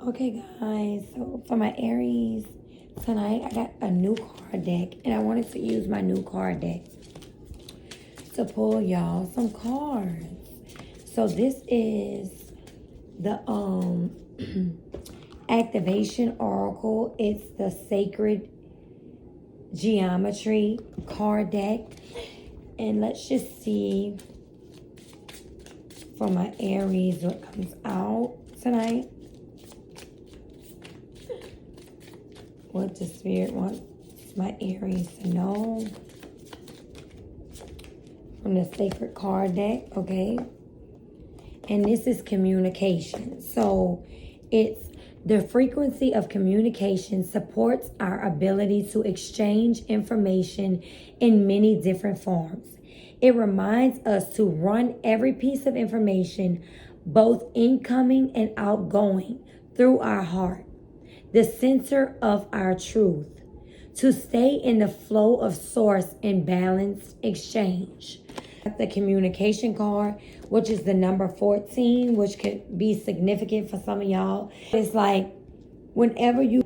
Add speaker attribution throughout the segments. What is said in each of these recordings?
Speaker 1: Okay, guys, so for my Aries tonight, I got a new card deck, and I wanted to use my new card deck to pull y'all some cards. So this is the activation oracle. It's the sacred geometry card deck, and let's just see for my Aries what comes out tonight. What the Spirit wants my Aries to know from the sacred card deck, okay? And this is communication. So it's the frequency of communication supports our ability to exchange information in many different forms. It reminds us to run every piece of information, both incoming and outgoing, through our heart, the center of our truth, to stay in the flow of source and balanced exchange. The communication card, which is the number 14, which could be significant for some of y'all. It's like whenever you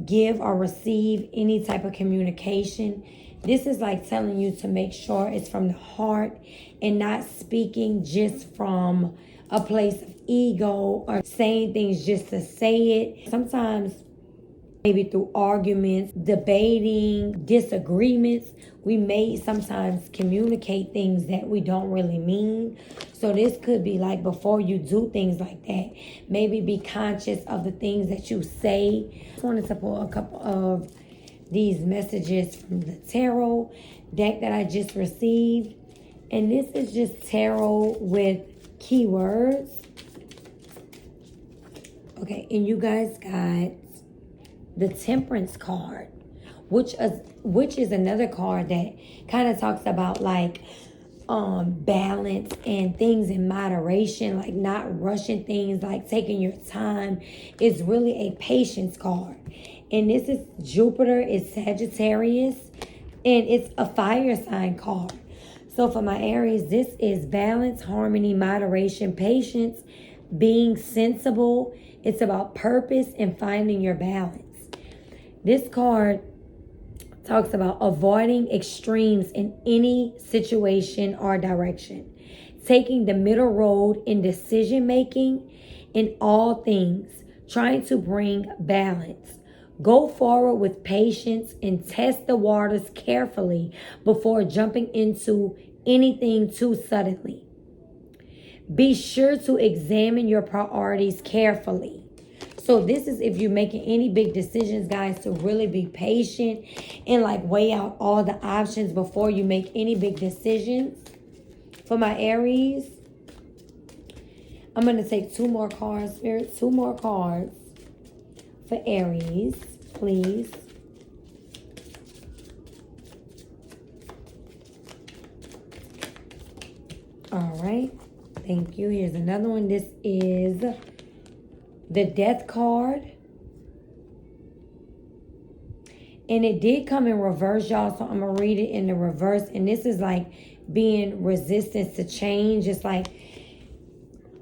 Speaker 1: give or receive any type of communication, this is like telling you to make sure it's from the heart and not speaking just from a place of ego or saying things just to say it. Sometimes maybe through arguments, debating, disagreements, we may sometimes communicate things that we don't really mean. So this could be like before you do things like that, maybe be conscious of the things that you say. I just wanted to pull a couple of these messages from the tarot deck that I just received. And this is just tarot with keywords. Okay, and you guys got the Temperance card, which is another card that kind of talks about like balance and things in moderation, like not rushing things, like taking your time. It's really a patience card. And this is Jupiter, it's Sagittarius, and it's a fire sign card. So for my Aries, this is balance, harmony, moderation, patience, being sensible. It's about purpose and finding your balance. This card talks about avoiding extremes in any situation or direction, taking the middle road in decision making in all things, trying to bring balance. Go forward with patience and test the waters carefully before jumping into anything too suddenly. Be sure to examine your priorities carefully. So this is if you're making any big decisions, guys, to really be patient and like weigh out all the options before you make any big decisions. For my Aries, I'm going to take two more cards, Spirit. Two more cards for Aries, please. All right. Thank you. Here's another one. This is the Death card. And it did come in reverse, y'all. So I'm going to read it in the reverse. And this is like being resistant to change. It's like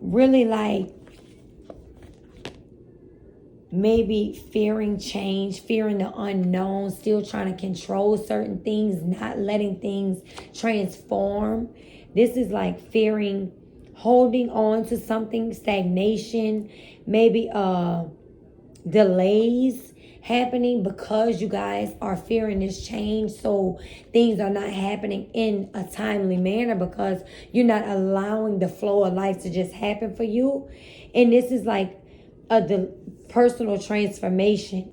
Speaker 1: really like maybe fearing change, fearing the unknown, still trying to control certain things, not letting things transform. This is like fearing holding on to something, stagnation, maybe delays happening because you guys are fearing this change. So things are not happening in a timely manner because you're not allowing the flow of life to just happen for you. And this is like the personal transformation.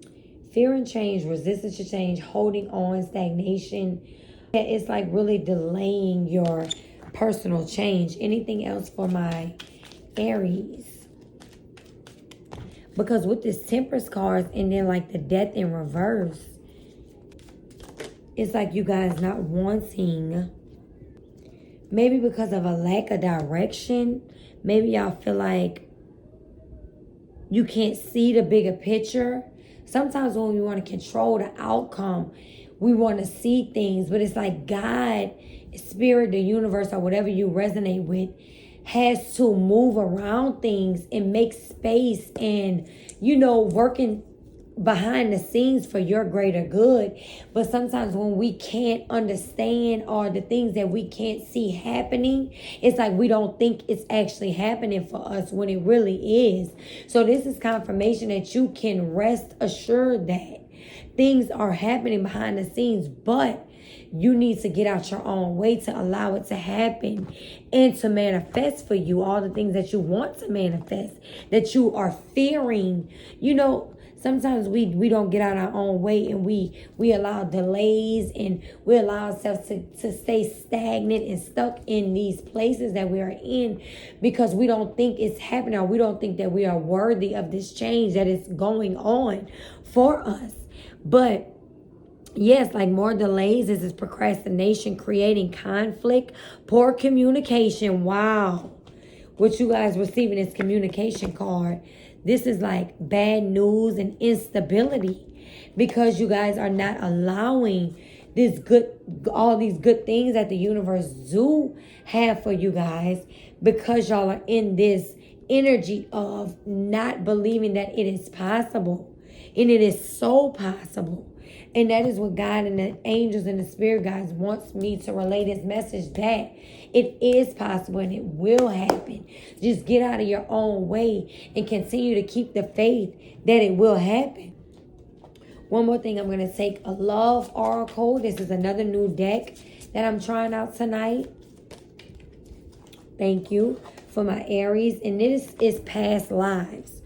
Speaker 1: Fearing change, resistance to change, holding on, stagnation. It's like really delaying your personal change. Anything else for my Aries? Because with this Temperance cards and then like the Death in reverse, it's like you guys not wanting, maybe because of a lack of direction. Maybe y'all feel like you can't see the bigger picture. Sometimes when we want to control the outcome, we want to see things, but it's like God, Spirit, the universe, or whatever you resonate with, has to move around things and make space and, working behind the scenes for your greater good. But sometimes when we can't understand, or the things that we can't see happening, it's like we don't think it's actually happening for us when it really is. So this is confirmation that you can rest assured that things are happening behind the scenes, but you need to get out your own way to allow it to happen and to manifest for you all the things that you want to manifest, that you are fearing. Sometimes we don't get out our own way, and we allow delays, and we allow ourselves to stay stagnant and stuck in these places that we are in because we don't think it's happening, or we don't think that we are worthy of this change that is going on for us. But yes, like more delays. This is procrastination, creating conflict, poor communication. Wow. What you guys receiving is communication card. This is like bad news and instability because you guys are not allowing all these good things that the universe do have for you guys, because y'all are in this energy of not believing that it is possible. And it is so possible. And that is what God and the angels and the spirit guides wants me to relay this message, that it is possible and it will happen. Just get out of your own way and continue to keep the faith that it will happen. One more thing, I'm going to take a love oracle. This is another new deck that I'm trying out tonight. Thank you for my Aries. And this is past lives.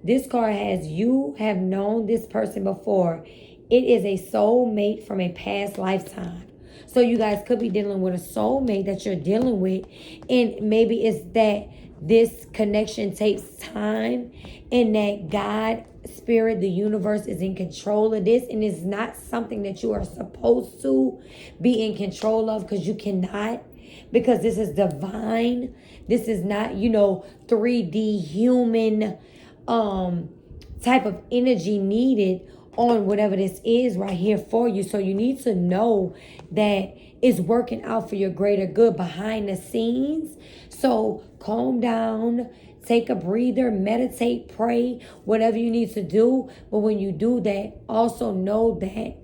Speaker 1: This card has, you have known this person before. It is a soulmate from a past lifetime. So you guys could be dealing with a soulmate that you're dealing with. And maybe it's that this connection takes time, and that God, spirit, the universe is in control of this. And it's not something that you are supposed to be in control of, because you cannot. Because this is divine. This is not, 3D human type of energy needed on whatever this is right here for you. So you need to know that it's working out for your greater good behind the scenes. So calm down, take a breather, meditate, pray, whatever you need to do. But when you do that, also know that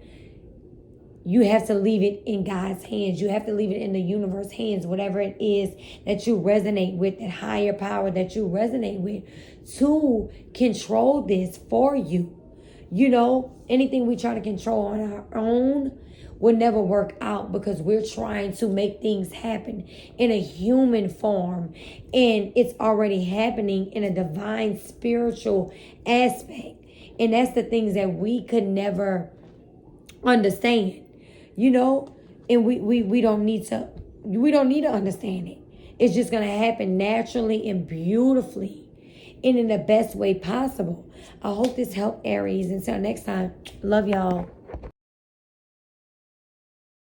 Speaker 1: you have to leave it in God's hands. You have to leave it in the universe's hands, whatever it is that you resonate with, that higher power that you resonate with, to control this for you. Anything we try to control on our own will never work out, because we're trying to make things happen in a human form, and it's already happening in a divine spiritual aspect. And that's the things that we could never understand, and we don't need to understand it. It's just going to happen naturally and beautifully and in the best way possible. I hope this helped, Aries. Until next time, love y'all.